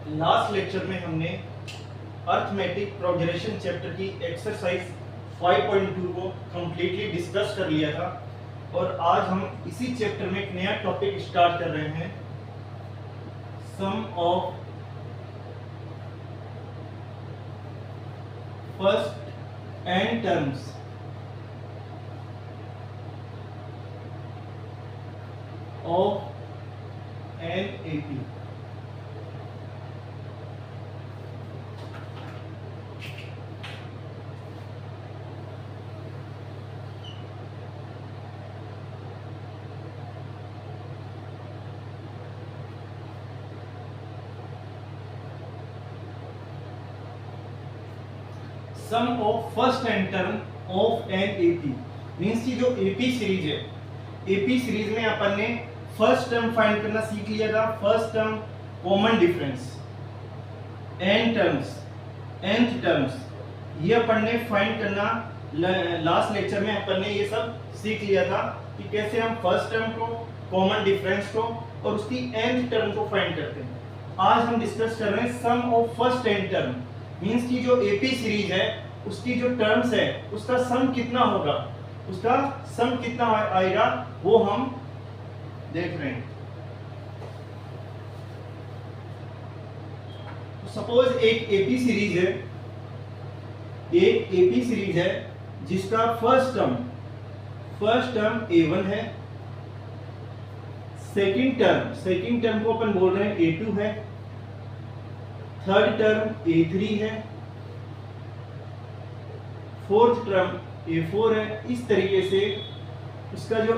Last lecture में हमने arithmetic progression chapter की एक्सरसाइज 5.2 को कंप्लीटली डिस्कस कर लिया था और आज हम इसी चैप्टर में एक नया टॉपिक स्टार्ट कर रहे हैं, sum of first n terms of an AP. Sum of first n term of an AP means की जो एपी सीरीज है, एपी सीरीज में अपन ने फर्स्ट टर्म फाइंड करना सीख लिया था। First term common difference, n terms, nth terms, ये अपन ने फाइंड करना लास्ट लेक्चर में अपन ने ये सब सीख लिया था कि कैसे हम फर्स्ट टर्म को, कॉमन डिफरेंस को और उसकी nth टर्म को फाइंड करते हैं। आज हम डिस्कस कर रहे हैं sum of first n term means की जो एपी सीरीज है उसकी जो टर्म्स है उसका सम कितना होगा, उसका सम कितना आएगा वो हम देख रहे हैं। तो सपोज एक एपी सीरीज है, एक एपी सीरीज है जिसका फर्स्ट टर्म a1 है, सेकंड टर्म को अपन बोल रहे हैं a2 है, थर्ड टर्म a3 है, फोर्थ टर्म a4 है। इस तरीके से इसका जो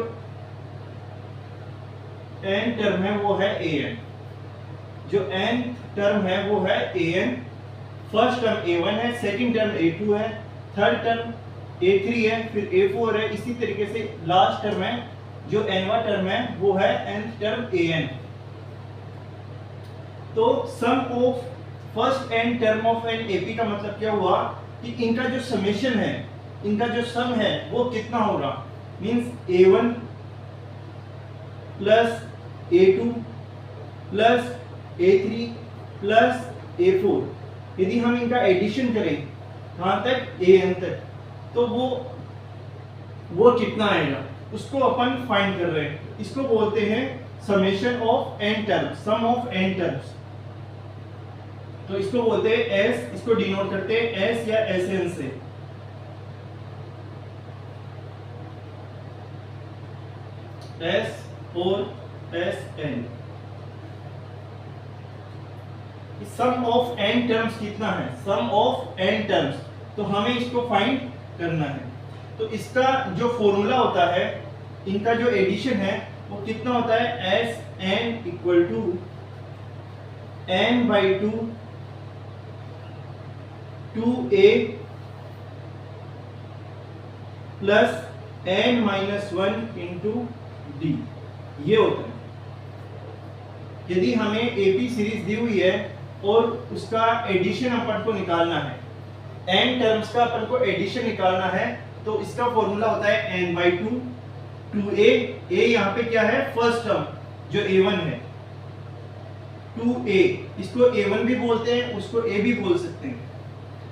n टर्म है वो है an, जो n टर्म है वो है an। फर्स्ट टर्म a1 है, सेकंड टर्म a2 है, थर्ड टर्म a3 है, फिर a4 है। इसी तरीके से लास्ट टर्म है जो nवां टर्म है वो है nth टर्म an। तो sum of first n term of an AP का मतलब क्या हुआ कि इनका जो समेशन है, इनका जो सम है वो कितना होगा, means a1 plus a2 plus a3 plus a4। यदि हम इनका एडिशन करें कहां तक, an तक, तो वो कितना आएगा उसको अपन फाइंड कर रहे हैं। इसको बोलते हैं summation of n terms, sum of n terms. तो इसको बोलते हैं S, इसको डिनोट करते हैं S या SN से। S और SN। Sum of n terms कितना है, सम ऑफ n टर्म्स, तो हमें इसको फाइंड करना है। तो इसका जो फॉर्मूला होता है, इनका जो एडिशन है वो कितना होता है, SN equal to n/2 2a plus n-1 into d, ये होता है। यदि हमें एपी सीरीज दी हुई है और उसका एडिशन अपन को निकालना है, n टर्म्स का अपन को एडिशन निकालना है, तो इसका फॉर्मूला होता है n/2 2a। a यहाँ पे क्या है, फर्स्ट टर्म जो a1 है, 2a, इसको a1 भी बोलते हैं, उसको a भी बोल सकते हैं।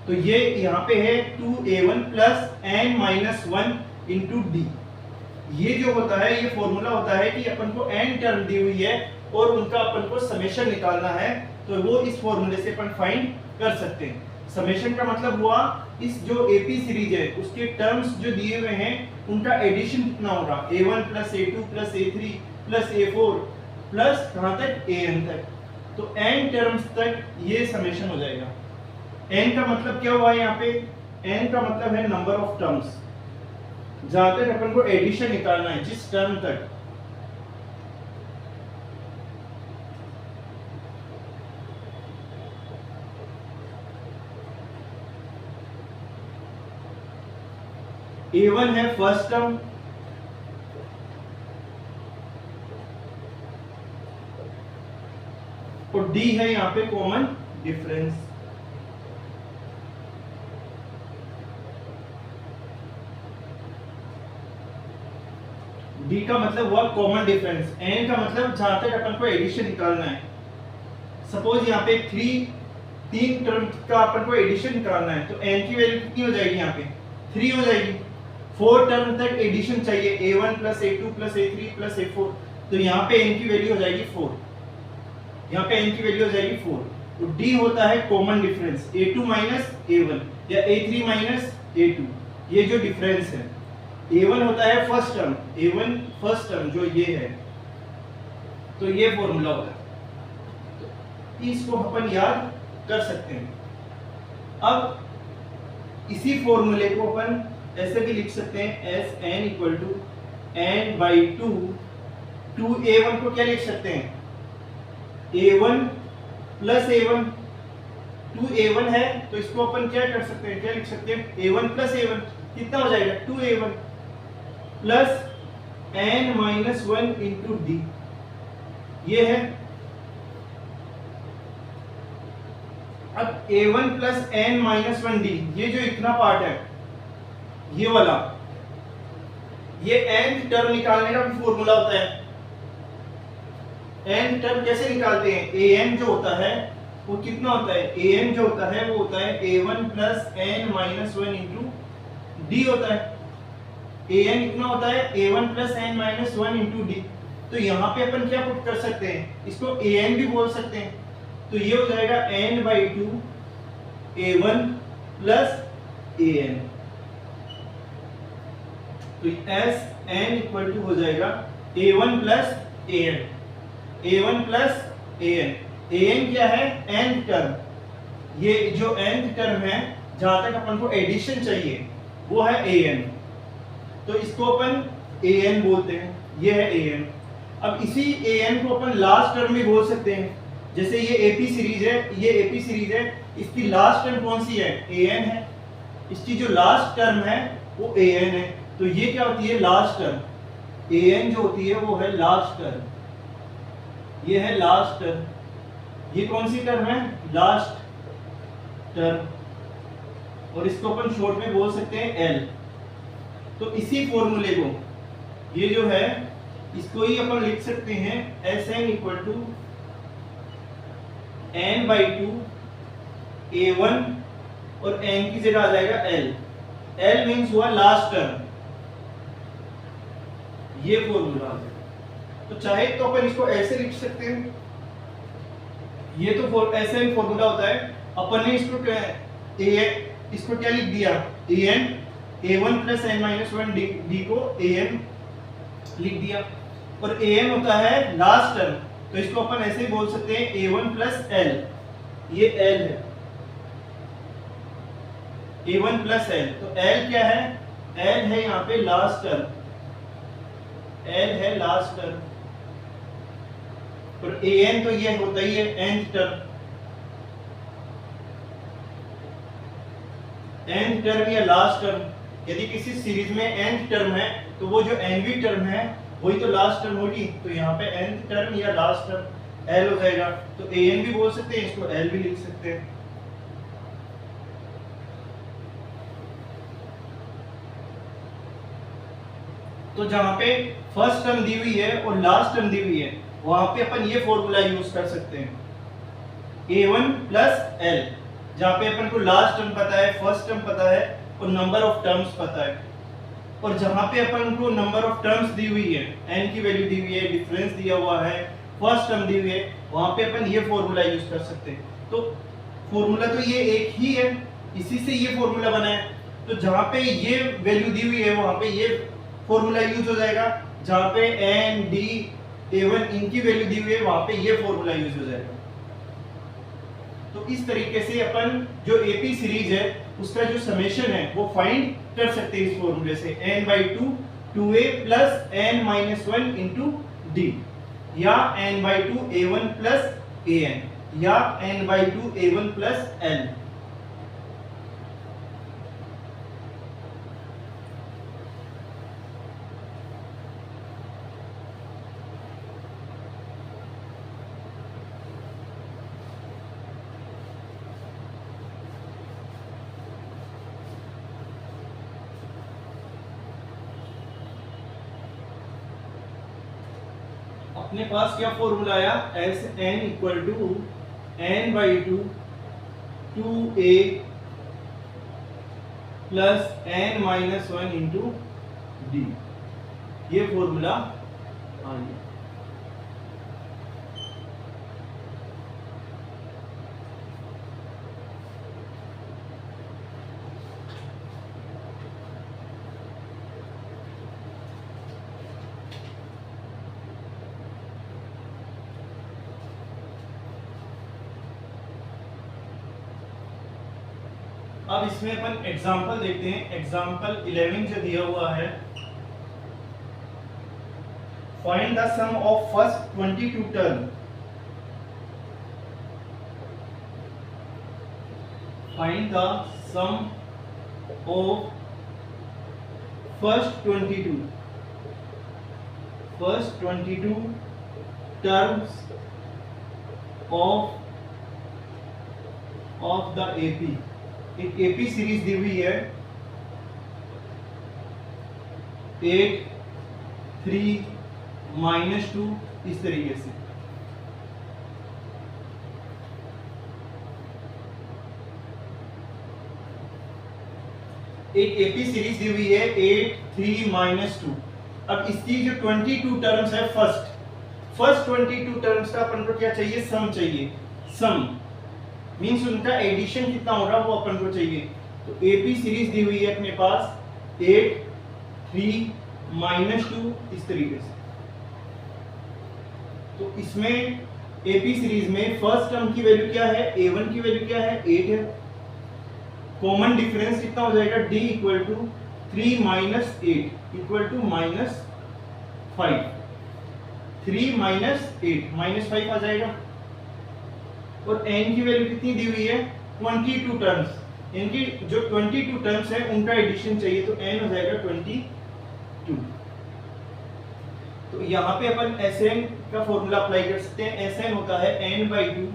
तो ये यहाँ पे है 2a1 plus n-1 into d। ये जो होता है, ये फॉर्मूला होता है कि अपन को n टर्म दी हुई है और उनका अपन को समेशन निकालना है, तो वो इस फॉर्मूले से अपन फाइंड कर सकते हैं। समेशन का मतलब हुआ इस जो एपी सीरीज है उसके टर्म्स जो दिए हुए हैं उनका एडिशन कितना होगा, a1 plus a2 plus a3 plus a4 plus कहां तक, an तक। तो n टर्म्स तक ये समेशन हो जाएगा। n का मतलब क्या हुआ यहाँ पे, n का मतलब है नंबर ऑफ टर्म्स, जहां तक अपन को एडिशन निकालना है, जिस टर्म तक। a1 है फर्स्ट टर्म, और d है यहाँ पे कॉमन डिफरेंस। d का मतलब हुआ कॉमन डिफरेंस, n का मतलब जहां तक अपन को एडिशन निकालना है। सपोज यहाँ पे तीन टर्म का अपन को एडिशन निकालना है, तो n की वैल्यू कितनी हो जाएगी? यहाँ पे 3 हो जाएगी। 4 टर्म तक एडिशन चाहिए, a1 plus a2 plus a3 plus a4, तो यहाँ पे n की वैल्यू हो जाएगी 4। यहाँ पे n की वैल्यू हो जाएगी 4। तो d होता है common difference, a2 minus a1 या a3 माइनस a2, ये जो डिफरेंस है। a1 होता है first term, a1 first term जो ये है, तो ये फॉर्मूला होता है। तो इसको अपन याद कर सकते हैं। अब इसी फॉर्मूले को अपन ऐसे भी लिख सकते हैं, S N equal to N by two. 2a1 को क्या लिख सकते हैं? a1 प्लस a1, 2a1 है तो इसको अपन क्या कर सकते हैं, क्या लिख सकते हैं? a1 प्लस a1 कितना हो जाएगा? 2a1 plus n minus 1 into D, ये है। अब a1 plus n minus 1 D, ये जो इतना पार्ट है, ये वाला, ये n टर्म निकालने का भी फॉर्मूला होता है। n टर्म कैसे निकालते हैं? an जो होता है वो कितना होता है? an जो होता है वो होता है a1 plus n minus 1 into D होता है। an कितना होता है? a1 plus n minus 1 into D. तो यहाँ पे अपन क्या पुट कर सकते हैं? इसको an भी बोल सकते हैं, तो ये हो जाएगा n by two a1 plus an। तो एस n इक्वल टू हो जाएगा a1 plus an, a1 plus an। an क्या है? n term. ये जो n टर्म है जहां तक अपन को एडिशन चाहिए वो है an, तो इसको अपन an बोलते हैं, ये है an। अब इसी an को अपन लास्ट टर्म भी बोल सकते हैं। जैसे ये AP सीरीज है, ये AP सीरीज है, इसकी लास्ट टर्म कौन सी है? an है। इसकी जो लास्ट टर्म है वो an है, तो ये क्या होती है? Last term. an जो होती है वो है लास्ट टर्म, ये है लास्ट टर्म। ये कौन सी टर्म है? लास्ट टर्म, और इसको अपन शॉर्ट में बोल सकते हैं l। तो इसी फॉर्मूले को, ये जो है, इसको ही अपन लिख सकते हैं S N equal to n by two a1, और n की जगह आ जाएगा l। l मीन्स हुआ लास्ट टर्म, ये फॉर्मूला आ जाएगा। तो चाहे तो अपन इसको ऐसे लिख सकते हैं, ये तो ऐसे ही फॉर्मूला होता है। अपन ने इसको क्या लिख दिया? an, a1 plus n minus 1 D को an लिख दिया, और an होता है लास्ट टर्म, तो इसको अपन ऐसे ही बोल सकते हैं a1 प्लस l, ये l है, a1 प्लस l। तो l क्या है? l है यहाँ पे लास्ट टर्म, l है लास्ट टर्म, और an तो ये होता ही है nth टर्म। nth टर्म या लास्ट टर्म, यदि किसी सीरीज में nth टर्म है तो वो जो nवीं टर्म है वही तो लास्ट टर्म होगी। तो यहाँ पे nth टर्म या लास्ट टर्म l हो जाएगा, तो an भी बोल सकते हैं, इसको l भी लिख सकते हैं। तो जहां पे फर्स्ट टर्म दी हुई है और लास्ट टर्म दी हुई है, वहां पे अपन ये फॉर्मूला यूज कर सकते हैं, a1 प्लस l, जहां पे अपन को लास्ट टर्म पता है, फर्स्ट टर्म पता है और नंबर ऑफ टर्म्स पता है। और जहां पे अपन को नंबर ऑफ टर्म्स दी हुई है, n की वैल्यू दी हुई है, डिफरेंस दिया हुआ है, फर्स्ट टर्म दी हुई है, वहां पे अपन ये फॉर्मूला यूज कर सकते हैं। तो फॉर्मूला तो ये एक ही है, इसी से ये फॉर्मूला बना है। तो जहां पे ये वैल्यू दी हुई है वहां पे ये फॉर्मूला यूज हो जाएगा, जहां पे n d a1 इनकी वैल्यू दी हुई है वहां पे ये फॉर्मूला यूज हो जाएगा। तो इस तरीके से अपन जो AP सीरीज है उसका जो समेशन है वो फाइंड कर सकते हैं इस फॉर्मूले से, n by two 2a plus n minus 1 into D, या n by two a1 plus an, या n by two a1 plus l। अपने पास क्या फॉर्मूला आया? S N equal to n/2 2a plus n-1 into D, ये formula आ गया। अब इसमें अपन एग्जाम्पल देखते हैं। एग्जाम्पल 11 जो दिया हुआ है, find the sum of first 22 term. Find the sum of first 22 terms of the AP. एक एपी सीरीज दी हुई है 8 3 -2 इस तरीके से। एक एपी सीरीज दी हुई है 8 3 -2। अब इसकी जो 22 टर्म्स है, फर्स्ट 22 टर्म्स का अपन को क्या चाहिए? सम चाहिए। सम मीन्स उनका एडिशन कितना हो रहा है वो अपन को चाहिए। तो एपी सीरीज दी हुई है अपने पास 8 3 -2 इस तरीके से। तो इसमें एपी सीरीज में फर्स्ट टर्म की वैल्यू क्या है? a1 की वैल्यू क्या है? 8 है। कॉमन डिफरेंस कितना हो जाएगा? d equal to 3 - 8 equal to -5। 3 - 8 -5 आ जाएगा। और n की वैल्यू कितनी दी हुई है? 22 टर्म्स। इनकी जो 22 टर्म्स है उनका एडिशन चाहिए, तो n हो जाएगा 22। तो यहाँ पे अपन Sn का फॉर्मूला अप्लाई कर सकते हैं। Sn होता है n/2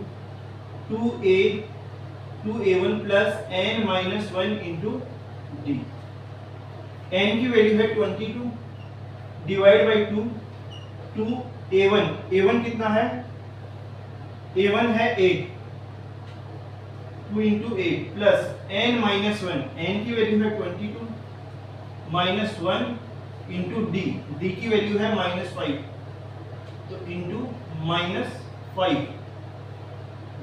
2a1 plus n-1 into D. n की वैल्यू है 22 डिवाइड बाई 2 a1 कितना है? a1 है 8 2 इंटू 8 प्लस n-1, n की वैल्यू है 22 -1 इंटू डी की वैल्यू है -5, तो इंटू -5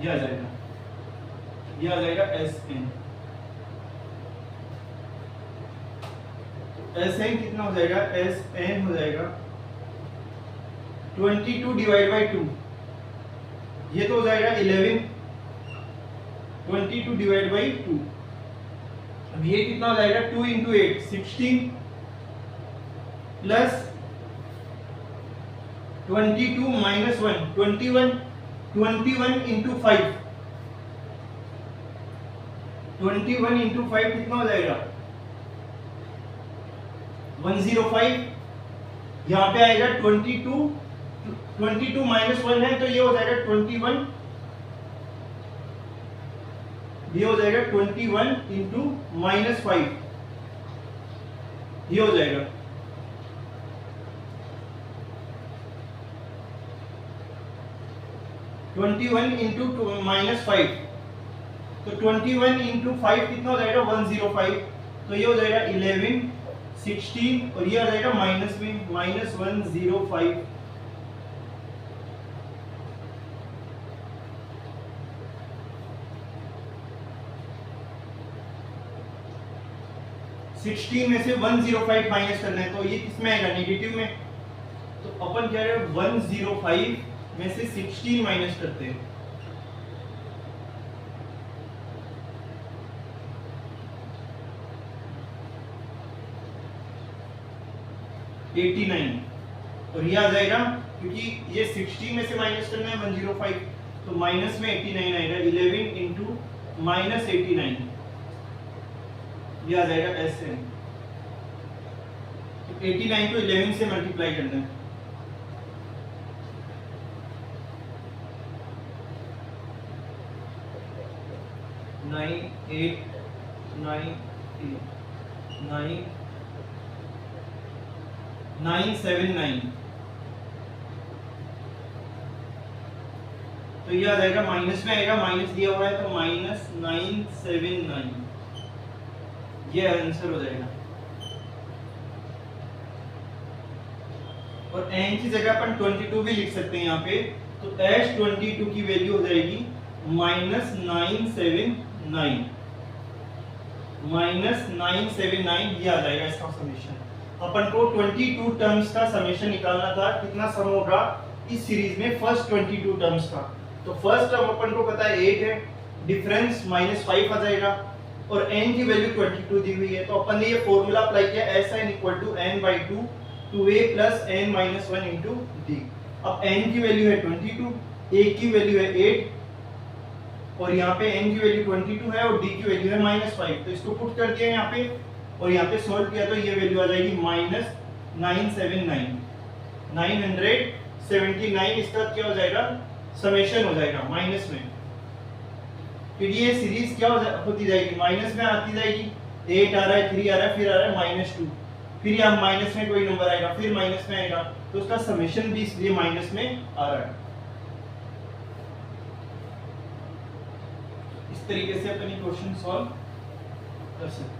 यह आ जाएगा Sn। Sn कितना हो जाएगा? Sn हो जाएगा 22 डिवाइड बाई 2, ये तो हो जाएगा 11। 22 डिवाइड बाई 2, अब ये कितना हो जाएगा? 2 इंटू 8 16 प्लस 22 -1 21 इंटू 5 कितना हो जाएगा? 105। यहाँ पे आएगा 22 -1 है तो ये हो जाएगा 21, ये हो जाएगा 21 इंटू -5, ये हो जाएगा 21 इंटू -5, तो 21 इंटू 5 कितना हो जाएगा? 105, तो ये हो जाएगा 11 16 और ये आ जाएगा माइनस में -105। में से 105 माइनस करना है, तो ये किसमें आएगा? नेगेटिव में। तो अपन क्या है 105 में से 16 माइनस करते हैं, और ये आ जाएगा क्योंकि ये 16 में से माइनस करना है 105, तो माइनस में 89 आएगा। 11 इंटू -89 ये आ जाएगा Sn। तो 89 को 11 से मल्टीप्लाई करना है, नाइन 979। तो ये आ जाएगा माइनस में आएगा, माइनस दिया हुआ है तो -979, ये आंसर हो जाएगा। और n की जगह अपन 22 भी लिख सकते हैं यहाँ पे, तो S22 की वैल्यू हो जाएगी -979, ये आ जाएगा इसका समेशन। अपन को 22 टर्म्स का समेशन निकालना था, कितना सम होगा इस सीरीज में फर्स्ट 22 टर्म्स का। तो फर्स्ट टर्म अपन को पता है 8 है, डिफरेंस -5 आ जाएगा, और n की वैल्यू 22 दी हुई है, तो अपन ने ये फॉर्मूला अप्लाई किया SN = n/2 2a + n-1 into d। अब n की वैल्यू है 22, a की वैल्यू है 8, और यहाँ पे n की वैल्यू 22 है और d की वैल्यू है -5, तो इसको पुट कर दिया यहाँ पे और यहाँ पे सॉल्व किया तो ये वैल्यू आ जाएगी -979, इसका क्या हो जाएगा, समेशन हो जाएगा माइनस में। फिर ये सीरीज क्या होती जाएगी, माइनस में आती जाएगी, 8 आ रहा है, 3 आ रहा है, फिर आ रहा है -2, फिर यहाँ माइनस में कोई नंबर आएगा, फिर माइनस में आएगा, तो उसका समेशन भी इसलिए माइनस में आ रहा है। इस तरीके से अपन ये क्वेश्चन सॉल्व कर सकते हैं।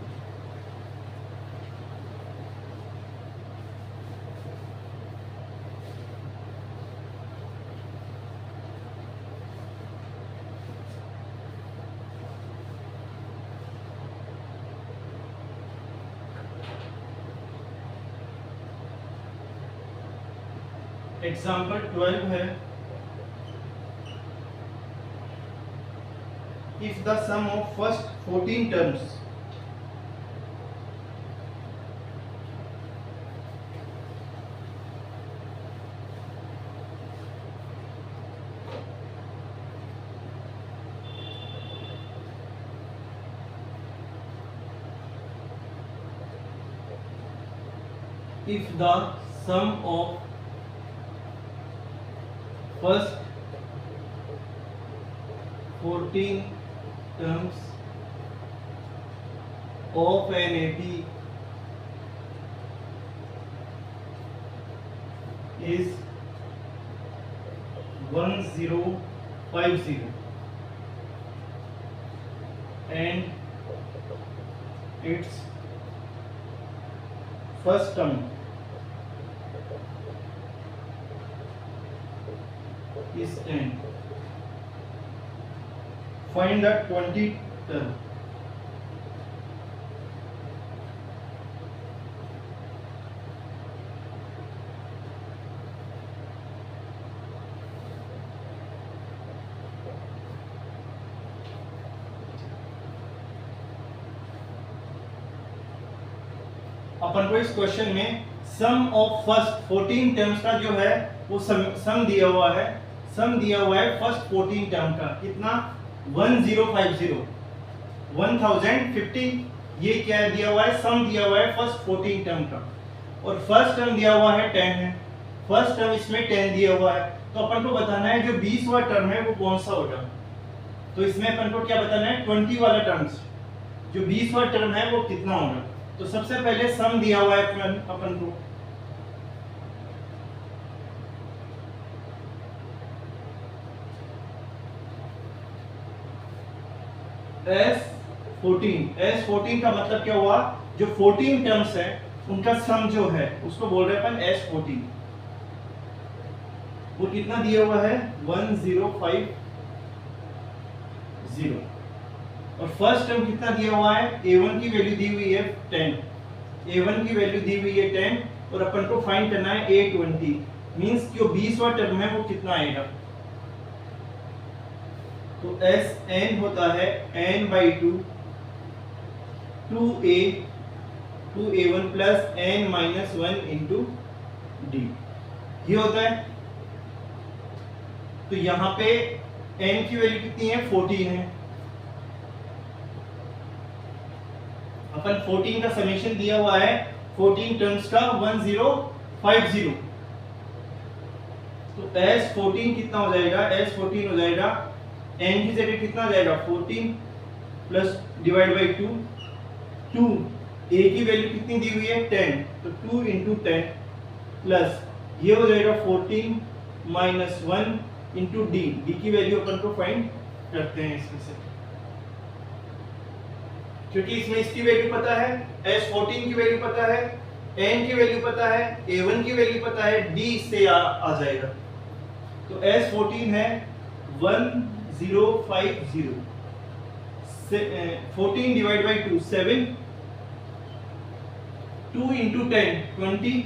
एग्जाम्पल 12 है, if the sum of first 14 terms if the sum of first 14 terms of an AP is 1050 and its first term is 10, find the 20th term। अपन को इस क्वेश्चन में सम ऑफ फर्स्ट 14 टर्म्स का जो है वो सम दिया हुआ है, सम दिया हुआ है फर्स्ट 14 टर्म का, कितना 1050, ये क्या दिया हुआ है, सम दिया हुआ है फर्स्ट 14 टर्म का, और फर्स्ट टर्म दिया हुआ है 10 है, फर्स्ट टर्म इसमें 10 दिया हुआ है, तो अपन को बताना है जो 20वां टर्म है वो कौन सा होगा। तो इसमें अपन को क्या बताना है, 20 वाला टर्म्स, जो 20वां टर्म है वो कितना होगा। तो सबसे पहले सम दिया हुआ है अपन को, S14 का मतलब क्या हुआ, जो 14 टर्म्स है उनका सम जो है उसको बोल रहे हैं अपन S14, वो कितना दिया हुआ है 1050, और फर्स्ट टर्म कितना दिया हुआ है, A1 की वैल्यू दी हुई है 10, A1 की वैल्यू दी हुई है 10, और अपन को फाइंड करना है A20, मींस जो 20वां टर्म है वो कितना आएगा। तो Sn होता है n/2 2a1 plus n-1 into d, ये होता है। तो यहाँ पे n की वैल्यू कितनी है, 14 है, अपन 14 का समेशन दिया हुआ है 14 टर्म्स का 1050, तो S14 कितना हो जाएगा, S14 हो जाएगा n की जगह कितना आ जाएगा 14 प्लस डिवाइड बाई 2, a की वैल्यू कितनी दी हुई है 10, तो 2 into 10 प्लस ये हो जाएगा 14 - 1 इंटू डी, डी की वैल्यू अपन को फाइंड करते हैं इसमें से, क्योंकि इसमें इसकी वैल्यू पता है, S14 की वैल्यू पता है, n की वैल्यू पता है, A1 की वैल्यू पता है, D इससे आ जाएगा। तो S14 है 1050, 14 डिवाइड बाई 2 7, 2 इंटू 10 20,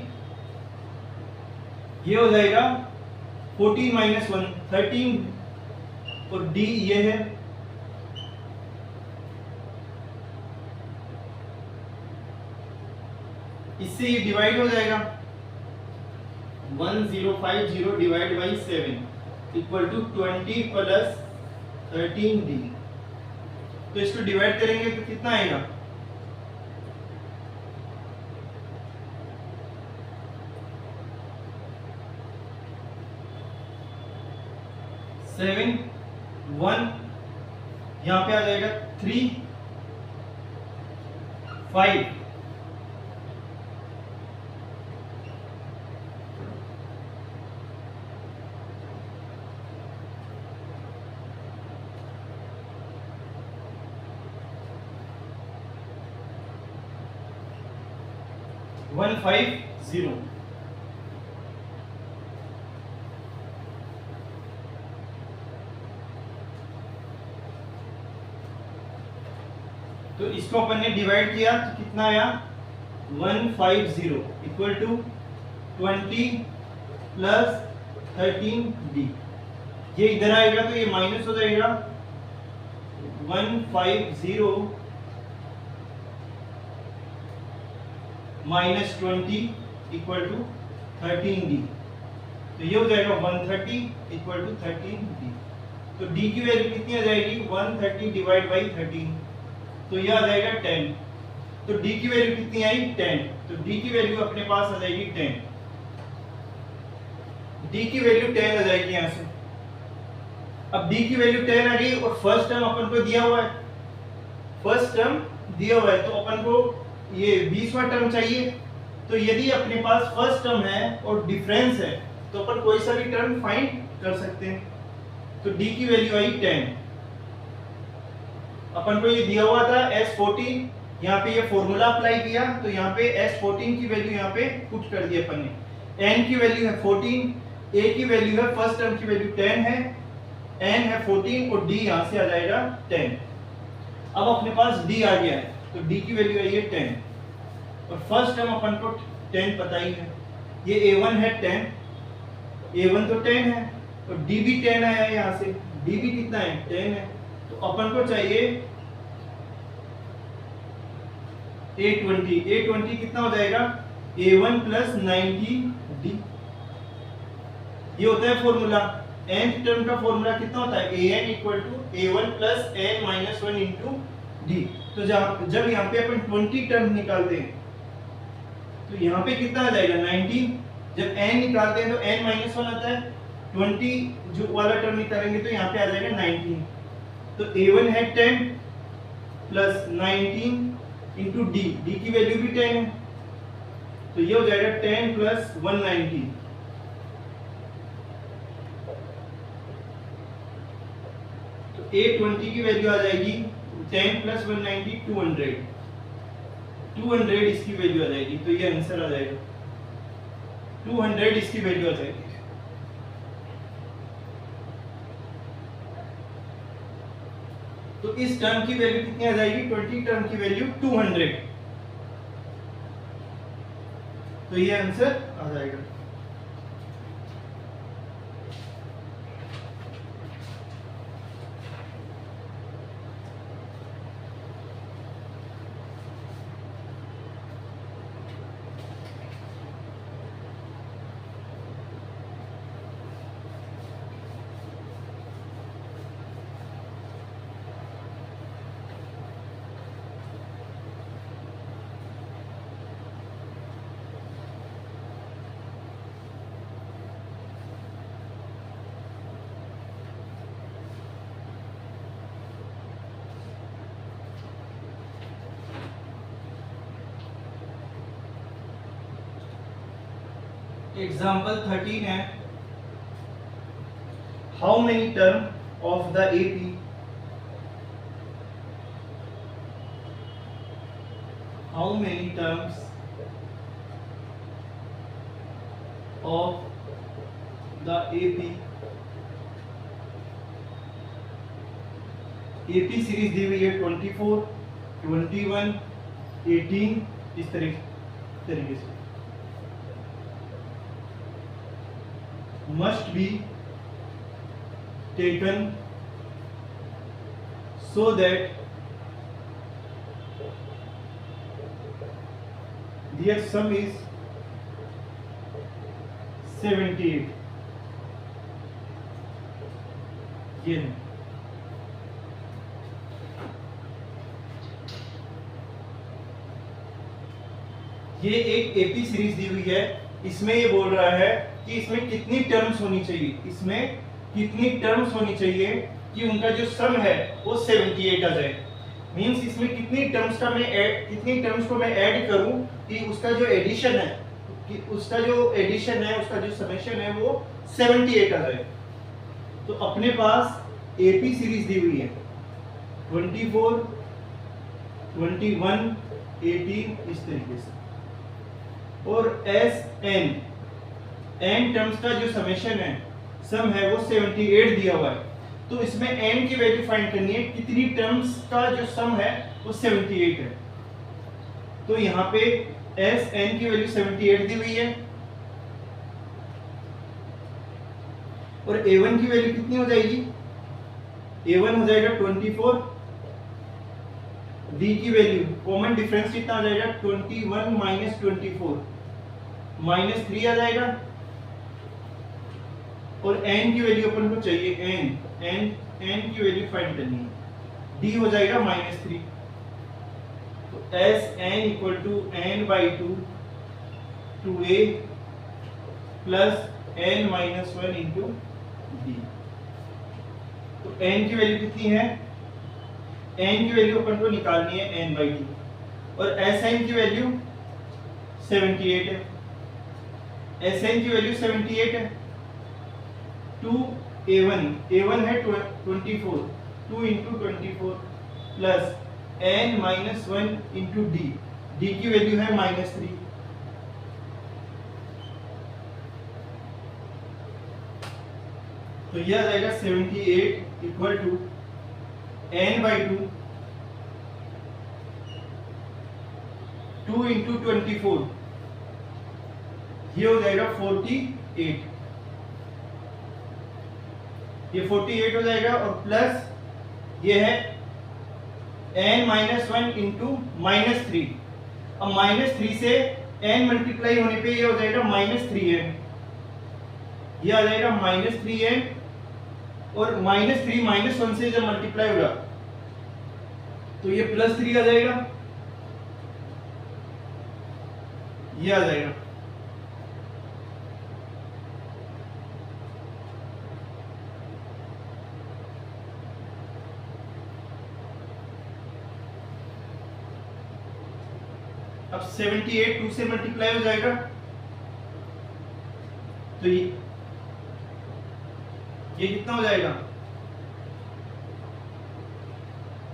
ये हो जाएगा 14 माइनस 1 13, और D ये है, इससे ये डिवाइड हो जाएगा 1050 divide by 7 equal to 20 plus 13D। तो इसको डिवाइड करेंगे तो कितना आएगा, 7 1, यहाँ पे आ जाएगा 3 5, 150। तो इसको अपन ने डिवाइड किया तो कितना आया, 150 इक्वल टू 20 प्लस 13D। ये इधर आएगा तो ये माइनस हो जाएगा, 150 माइनस 20 इक्वल टू 13D। तो ये हो जाएगा 130 इक्वल टू 13D। तो D की वैल्यू कितनी आ जाएगी, 130 डिवाइड बाई 13, तो ये आ जाएगा 10। तो D की वैल्यू कितनी आई, 10। तो D की वैल्यू अपने पास आ जाएगी 10, D की वैल्यू 10 आ जाएगी यहाँ से। अब D की वैल्यू 10 आ गई और फर्स्ट टर्म अपन को दिया हुआ है, फर्स्ट टर्म दिया हुआ है, तो अपन को ये 20वां टर्म चाहिए। तो यदि अपने पास फर्स्ट टर्म है और डिफरेंस है तो अपन कोई सा भी टर्म फाइंड कर सकते हैं। तो D की वैल्यू आई 10, अपन को ये दिया हुआ था S14, यहाँ पे ये फॉर्मूला अप्लाई किया तो यहाँ पे S14 की वैल्यू यहाँ पे पुट कर दी अपन ने। n की वैल्यू है 14, a की वैल्यू है फर्स्ट टर्म की वैल्यू 10 है, n है 14 और d यहाँ से आ जाएगा 10। अब अपने पास d आ गया है तो d की वैल्यू आई है 10 और फर्स्ट टर्म अपन को 10 पता ही है, ये a1 है 10, a1 तो 10 है और d भी 10 आया है, यहाँ से d भी कितना है 10 है। तो अपन को चाहिए A20 कितना हो जाएगा, A1 प्लस 90D। ये होता है फॉर्मूला, nth टर्म का फॉर्मूला कितना होता है, an equal to A1 plus n minus 1 into D। तो जब यहाँ पे अपन 20 टर्म निकालते हैं तो यहाँ पे कितना आ जाएगा 90, जब n निकालते हैं तो n माइनस 1 आता है, 20 जो वाला टर्म निकालेंगे तो यहाँ पे आ जाएगा 19। तो A1 है 10 प्लस 19 इंटू D, D की वैल्यू भी 10 है, तो ये हो जाएगा 10 प्लस 190। तो A20 की वैल्यू आ जाएगी 10 प्लस 190 200 इसकी वैल्यू आ जाएगी। तो ये आंसर आ जाएगा 200 इसकी वैल्यू आ जाएगी। तो इस टर्म की वैल्यू कितनी आ जाएगी, 20 टर्म की वैल्यू 200। तो ये आंसर आ जाएगा। एग्जाम्पल 13 है, how many term of the AP, how many terms of the AP series दी हुई है 24, 21, 18 इस तरीके से must be taken so that their sum is 78. ये है ये एक एपी सीरीज दी हुई है। इसमें ये बोल रहा है कि इसमें कितनी टर्म्स होनी चाहिए, इसमें कितनी टर्म्स होनी चाहिए कि उनका जो सम है वो 78 आ जाए। मींस इसमें कितनी टर्म्स को मैं ऐड करूं कि उसका जो एडिशन है उसका जो समेशन है वो 78 आ जाए। तो अपने पास एपी सीरीज दी हुई है 24, 21, 18 इस तरीके से, और एन टर्म्स का जो समेशन है सम है वो 78 दिया हुआ है। तो इसमें n की वैल्यू फाइंड करनी है, कितनी टर्म्स का जो सम है वो 78 है। तो यहाँ पे n की वैल्यू 78 दी हुई है और a1 की वैल्यू कितनी हो जाएगी, a1 हो जाएगा 24, d की वैल्यू कॉमन डिफरेंस कितना आ जाएगा 21 माइनस 24 माइनस 3 आ जाएगा, और n की वैल्यू अपन को चाहिए n की वैल्यू फाइंड करनी है, d हो जाएगा -3। तो Sn equal to n/2 2a plus n-1 into d। तो n की वैल्यू कितनी है, n की वैल्यू अपन को निकालनी है n/2 और Sn की वैल्यू 78 है, Sn की वैल्यू 78 है। 2a1 है 24, 2 into 24 plus n-1 into d की वैल्यू है -3। तो यह आ जाएगा 78 इक्वल टू n/2 2 इंटू 24, ये हो जाएगा 48, ये 48 हो जाएगा और प्लस ये है n-1 इंटू -3। अब -3 से n मल्टीप्लाई होने पे ये हो जाएगा -3n, ये आ जाएगा -3n और -3 -1 से जब मल्टीप्लाई होगा तो ये +3 आ जाएगा, ये आ जाएगा। अब 78 2 से मल्टीप्लाई हो जाएगा तो ये कितना हो जाएगा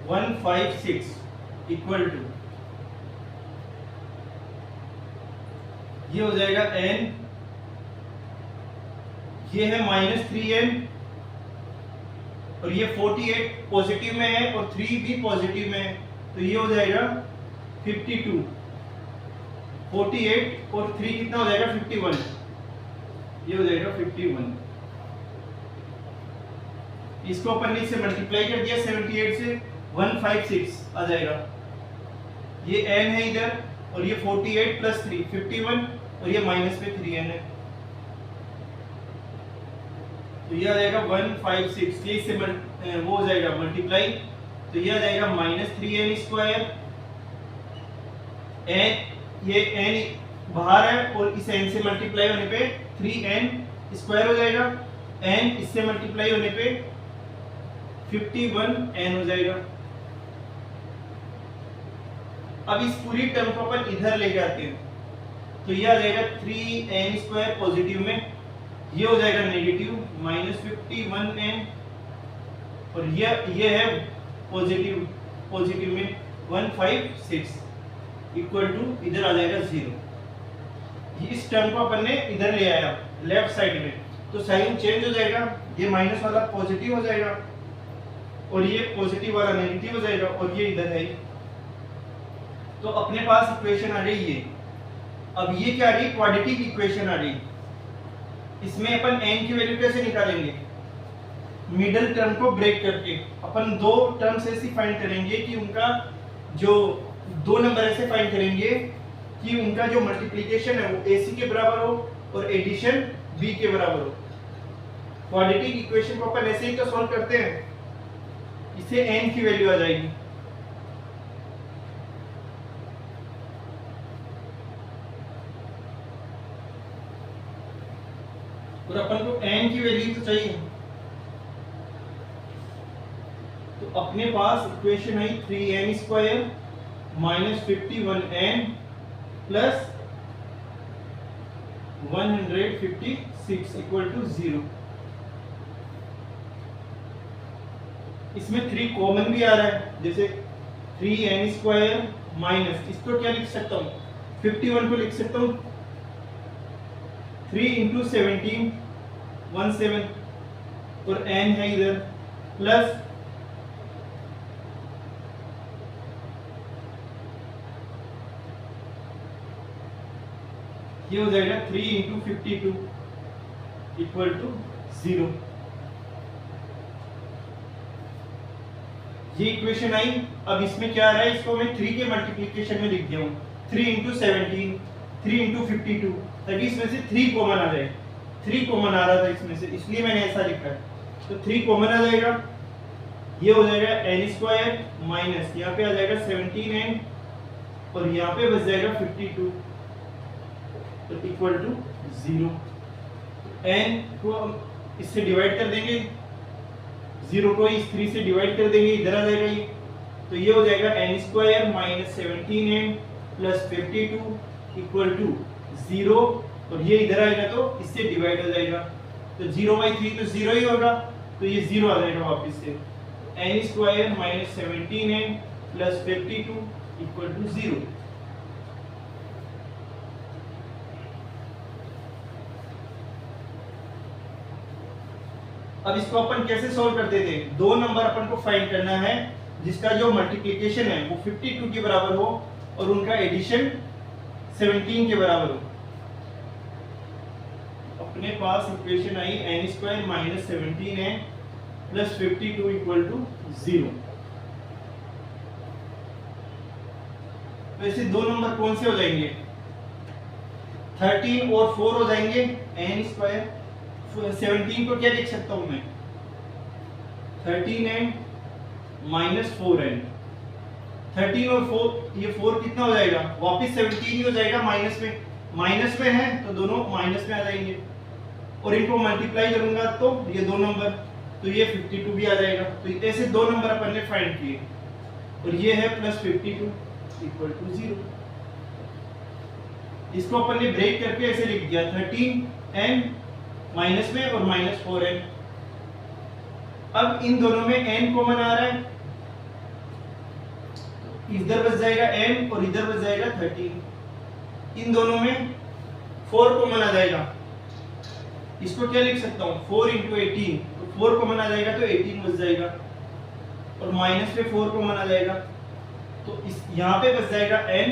156 इक्वल टू, ये हो जाएगा n, ये है -3n और ये 48 पॉजिटिव में है और 3 भी पॉजिटिव में है, तो ये हो जाएगा 52। 48 और 3 कितना हो जाएगा 51, ये हो जाएगा 51। इसको अपन ने इससे मल्टीप्लाई कर दिया 78 से, 156 आ जाएगा। ये n है इधर और ये 48 प्लस 3 51 और ये माइनस पे 3n है, तो ये आ जाएगा 156। ये इससे वो हो जाएगा मल्टीप्लाई, तो ये आ जाएगा -3n स्क्वायर, ये n बाहर है और इस n से मल्टीप्लाई होने पे 3n स्क्वायर हो जाएगा, n इससे मल्टीप्लाई होने पे 51n हो जाएगा। अब इस पूरी टर्म को अपन इधर लेके आते हैं तो ये आ जाएगा 3n स्क्वायर पॉजिटिव में ये हो जाएगा नेगेटिव -51n, और ये है पॉजिटिव, पॉजिटिव में 156 इक्वल टू इधर आ जाएगा 0। इस टर्म को अपन ने इधर ले आया लेफ्ट साइड में, तो साइन चेंज हो जाएगा, ये माइनस वाला पॉजिटिव हो जाएगा और ये पॉजिटिव वाला नेगेटिव हो जाएगा, और ये इधर है। तो अपने पास इक्वेशन आ रही है। अब ये क्या आ रही है, क्वाड्रेटिक इक्वेशन आ रही। इसमें अपन n की वैल्यू कैसे निकालेंगे, मिडिल टर्म को ब्रेक करके अपन दो टर्म्स ऐसे फाइंड करेंगे कि उनका जो दो नंबर ऐसे फाइंड करेंगे कि उनका जो मल्टीप्लिकेशन है वो AC के बराबर हो और एडिशन B के बराबर हो। क्वाड्रेटिक इक्वेशन को अपन ऐसे ही तो सॉल्व करते हैं, इससे n की वैल्यू आ जाएगी। और अपन को n की वैल्यू तो चाहिए, तो अपने पास इक्वेशन आई 3n square minus 51n plus 156 equal to 0। इसमें 3 कॉमन भी आ रहा है, जैसे 3n स्क्वायर माइनस, इसको क्या लिख सकता हूँ, 51 को लिख सकता हूँ 3 इंटू 17 17, और n है इधर प्लस ये हो जाएगा 3 इंटू 52 इक्वल टू 0। ये इक्वेशन आई। अब इसमें क्या आ रहा है, इसको मैं 3 के मल्टीप्लिकेशन में लिख दिया हूँ, 3 इंटू 17 3 इंटू 52, ताकि इसमें से 3 कॉमन आ जाए। 3 कॉमन आ रहा था इसमें से, इसलिए मैंने ऐसा लिखा है। तो 3 कॉमन आ जाएगा, ये हो जाएगा n स्क्वायर माइनस यहाँ पे आ जाएगा 17n, और यहाँ पे बच जाएगा 52, तो इक्वल टू 0। n को इससे डिवाइड कर देंगे, 0 को इस 3 से डिवाइड कर देंगे, इधर आ जाएगा ये, तो ये हो जाएगा n square minus 17n plus 52 equal to 0, और ये इधर आएगा तो इससे डिवाइड हो जाएगा, तो 0/3 तो 0 ही होगा, तो ये 0 आ जाएगा वापस से। n square minus 17n plus 52 equal to 0। अब इसको अपन कैसे सॉल्व करते थे, दो नंबर अपन को फाइंड करना है जिसका जो मल्टीप्लिकेशन है वो 52 के बराबर हो और उनका एडिशन 17 के बराबर हो। अपने पास इक्वेशन आई n square minus 17n plus 52 equal to 0। तो ऐसे दो नंबर कौन से हो जाएंगे, 13 और 4 हो जाएंगे। n स्क्वायर 17 को क्या लिख सकता हूं मैं, 13n माइनस 4n। 13 और 4, ये 4 कितना हो जाएगा, वापिस 17 ही हो जाएगा, माइनस में है तो दोनों माइनस में आ जाएंगे, और इनको मल्टीप्लाई करूंगा तो ये दो नंबर, तो ये 52 भी आ जाएगा। तो ऐसे दो नंबर अपन ने फाइंड किए, और ये है प्लस 52 इक्वल टू 0। इसको अपन ने ब्रेक करके ऐसे लिख दिया, 13n माइनस में और माइनस 4n। अब इन दोनों में n कॉमन आ रहा है, इधर बच जाएगा n और इधर बच जाएगा 13। इन दोनों में 4 कॉमन आ जाएगा, इसको क्या लिख सकता हूँ, 4 इंटू 18, तो 4 कॉमन आ जाएगा तो 18 बच जाएगा, और माइनस पे 4 कॉमन आ जाएगा, तो इस यहाँ पे बच जाएगा n,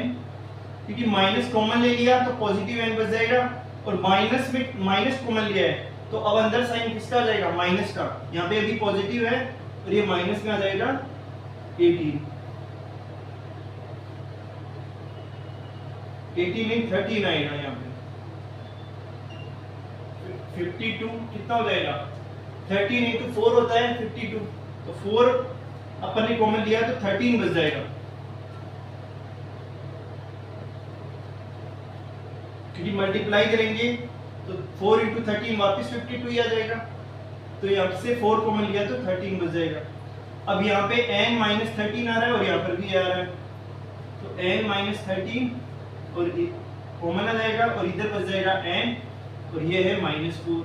क्योंकि माइनस कॉमन ले लिया तो पॉजिटिव n बच जाएगा, और माइनस में माइनस कॉमन लिया है तो अब अंदर साइन किसका आ जाएगा, माइनस का। यहाँ पे अभी पॉजिटिव है और ये माइनस में आ जाएगा 18 नहीं 13 आएगा यहाँ पे। 52 कितना हो जाएगा, 13 इंटू 4 होता है 52, तो 4 अपन ने कॉमन लिया तो 13 बच जाएगा, क्योंकि मल्टीप्लाई करेंगे तो 4 इंटू 13 वापिस 52 ही आ जाएगा, तो यहाँ से 4 कॉमन लिया तो 13 बच जाएगा। अब यहाँ पे n माइनस 13 आ रहा है और यहाँ पर भी आ रहा है, तो n माइनस 13 और कॉमन आ जाएगा, और इधर बच जाएगा n, और ये है -4,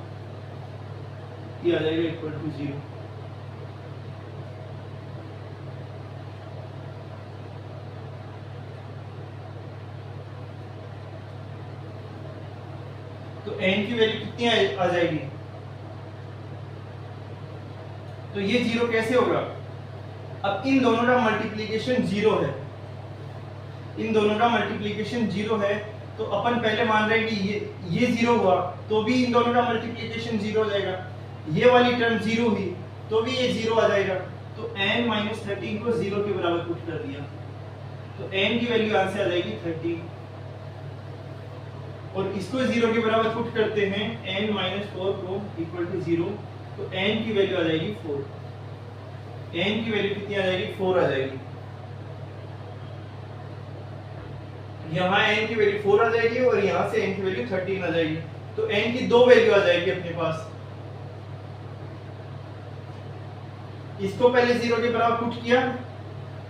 ये आ जाएगा इक्वल टू 0। तो n की वैल्यू कितनी आ जाएगी? तो ये 0 कैसे होगा? अब इन दोनों का मल्टीप्लिकेशन 0 है, इन दोनों का मल्टीप्लिकेशन 0 है, तो अपन पहले मान रहे हैं कि ये 0 हुआ तो भी इन दोनों का मल्टीप्लिकेशन 0 हो जाएगा, ये वाली टर्म 0 हुई तो भी ये 0 आ जाएगा। तो n माइनस 13 को 0 के बराबर पुट कर दिया, तो n की वैल्यू यहां से आ जाएगी 13, और इसको 0 के बराबर पुट करते हैं n माइनस 4 को इक्वल टू 0, तो n की वैल्यू आ जाएगी 4, n की वैल्यू कितनी आ जाएगी? 4 आ जाएगी। यहाँ n की वैल्यू 4 आ जाएगी और यहाँ से n की वैल्यू 13 आ जाएगी, तो n की दो वैल्यू आ जाएगी अपने पास। इसको पहले 0 के बराबर पुट किया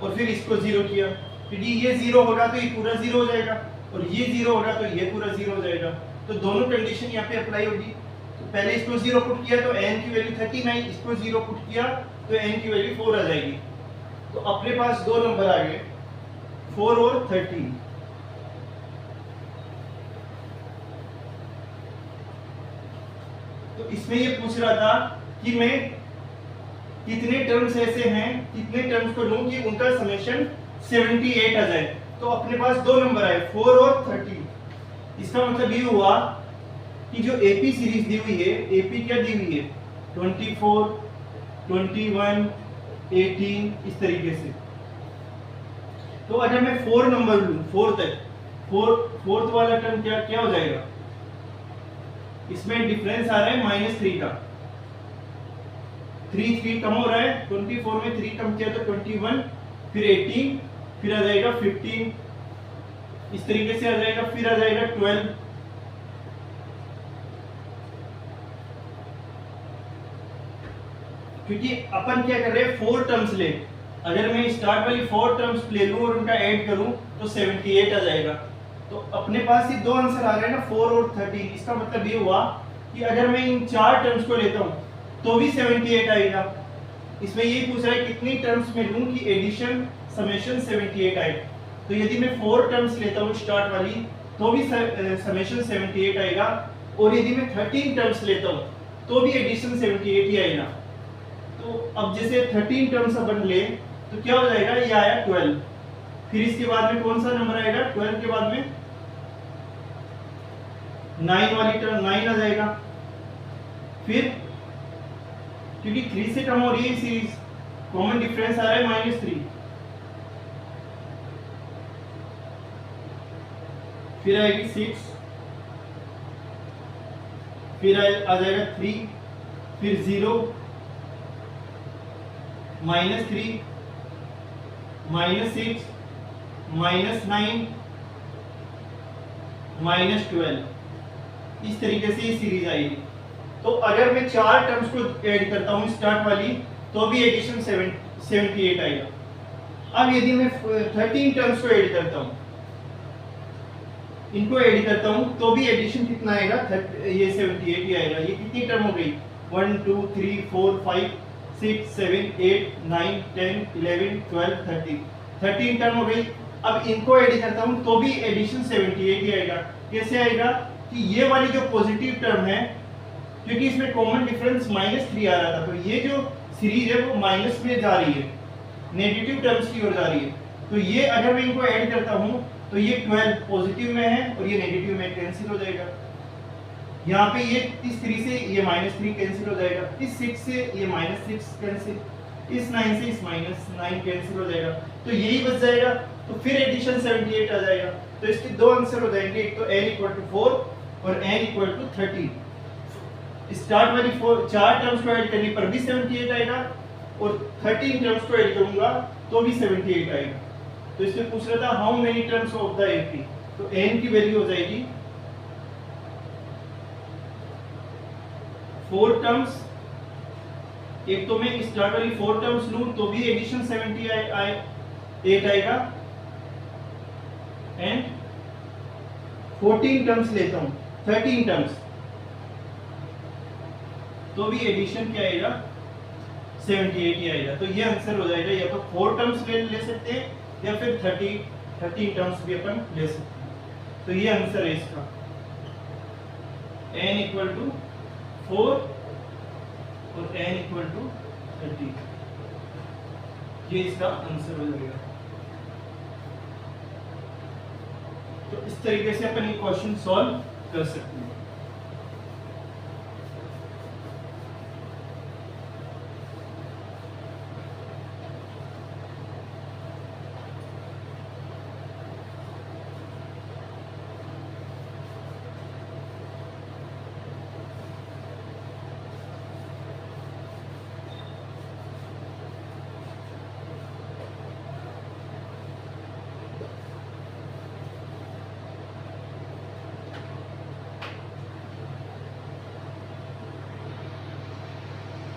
और फिर इसको 0 किया, क्योंकि ये 0 होगा तो ये पूरा 0 हो जाएगा, और ये 0 होगा तो ये पूरा 0 हो जाएगा, तो दोनों कंडीशन यहाँ पे अप्लाई होगी। तो पहले इसको 0 पुट किया तो n की वैल्यू 13 आई, इसको 0 पुट किया तो n की वैल्यू 4 आ जाएगी। तो अपने पास दो नंबर आ गए, 4 और 13। तो इसमें ये पूछ रहा था कि मैं कितने टर्म्स ऐसे हैं, कितने टर्म्स को लूं कि उनका समेशन 78 आ जाए। तो अपने पास दो नंबर आए, 4 और 13। इसका मतलब ये हुआ कि जो एपी सीरीज दी हुई है, एपी क्या दी हुई है? 24, 21, 18 इस तरीके से। तो अगर मैं 4 नंबर लूं, 4 तक, फोर्थ वाला टर्म क्या हो जाएगा? इसमें डिफरेंस आ रहा है -3 का, 3 कम हो रहा है, 24 में 3 कम किया तो 21, फिर 18, फिर आ जाएगा 15, इस तरीके से आ जाएगा, फिर आ जाएगा 12, क्योंकि अपन क्या कर रहे हैं, 4 टर्म्स ले, अगर मैं स्टार्ट वाली 4 टर्म्स ले लूं और उनका ऐड करूं तो 78 आ जाएगा। तो अपने पास ये दो आंसर आ रहे हैं ना, 4 और 13। इसका मतलब ये हुआ कि अगर मैं इन 4 टर्म्स को लेता हूं तो भी 78 आएगा। इसमें ये पूछ रहा है कितनी टर्म्स में लूं कि एडिशन समेशन 78 आए। तो यदि मैं 4 टर्म्स लेता हूं स्टार्ट वाली तो भी समेशन 78 आएगा, और यदि मैं 13 टर्म्स लेता हूं तो भी एडिशन 78 ही आएगा। तो अब जैसे 13 टर्म्स अपन ले तो क्या हो जाएगा? ये आया 12, फिर इसके बाद में कौन सा नंबर आएगा? 12 के बाद में 9 वाली टर्म 9 आ जाएगा, फिर क्योंकि 3 से कम हो रही है सीरीज, कॉमन डिफरेंस आ रहा है -3, फिर आएगी 6, फिर आ जाएगा 3, फिर 0, -3, -6, -9, -12, इस तरीके से ये सीरीज आएगी। तो अगर मैं 4 टर्म्स को ऐड करता हूं स्टार्ट वाली तो भी एडिशन 78 आएगा। अब यदि मैं 13 टर्म्स को ऐड करता हूं, इनको ऐड करता हूं तो भी एडिशन कितना आएगा? ये 78 ही आएगा। ये कितनी टर्म हो गई? 1 2 3 4 5 6 7 8 9 10 11 12 13 टर्म हो गई। अब इनको ऐड करता हूं तो भी एडिशन 78 ही आएगा। कैसे आएगा कि ये वाली जो पॉजिटिव टर्म है, क्योंकि इसमें कॉमन डिफरेंस -3 आ रहा था, तो ये जो सीरीज है वो माइनस में जा रही है, नेगेटिव टर्म्स की ओर जा रही है। तो ये अगर मैं इनको ऐड करता हूं तो ये 12 पॉजिटिव में है और ये नेगेटिव में, कैंसिल हो जाएगा। यहाँ पे ये इस 3 से ये -3 कैंसिल हो जाएगा, इस 6 से ये -6 कैंसिल, इस 9 से इस -9 कैंसिल हो जाएगा, तो यही बच जाएगा। तो फिर एडिशन 78 आ जाएगा। तो इसके दो आंसर हो जाएंगे, एक तो n = 4 और n = 13। स्टार्ट वाली 4 टर्म्स को ऐड करने पर भी 78 आएगा और 13 टर्म्स को ऐड करूंगा तो भी 78 आएगा। तो इसमें पूछ रहा था how many terms of the AP, तो n की वैल्यू हो जाएगी 4 टर्म्स। एक तो मैं स्टार्ट वाली 4 टर्म्स लूं तो भी एडिशन 78 आएगा, एंड 14 टर्म्स लेता हूं, 13 टर्म्स तो भी एडिशन क्या आएगा 78 ही आएगा। तो ये आंसर हो जाएगा, या तो 4 टर्म्स ले सकते हैं या फिर 13 टर्म्स भी अपन ले सकते हैं। तो ये आंसर है इसका, n इक्वल टू 4 और n इक्वल टू 30, ये इसका आंसर हो जाएगा। तो इस तरीके से अपन ये क्वेश्चन सॉल्व कर सकते हैं।